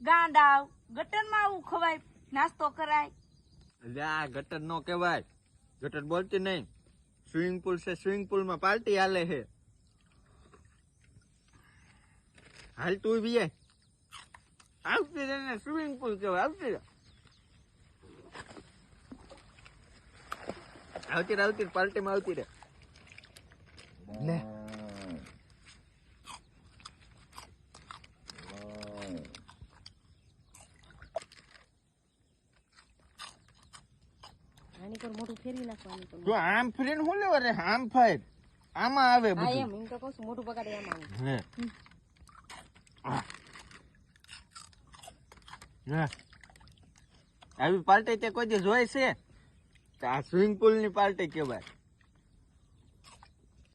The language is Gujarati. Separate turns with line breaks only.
ગાંડા ગટરમાં આવું ખવાય નાસ્તો કરાય
આ ગટર નો કહેવાય ગટર બોલતી નહીં સ્વિમિંગ પુલ છે સ્વિમિંગ પુલ માં પાર્ટી હાલે છે હાલ તું બી આવતી રે ને સ્વિમિંગ પુલ કહેવાય આવતી પાર્ટી માં આવતી રે લે
મોટું ફેરવી નાખવાનું
જો આમ ફરીને હું લેવા રે આમ ફેર આમાં આવે બધું
એમ તો કહું છું મોટું પકડે એમ
આવે આવી પાર્ટી તે કોઈ જોઈ છે આ સ્વિમિંગ પુલ ની પાર્ટી કેવાય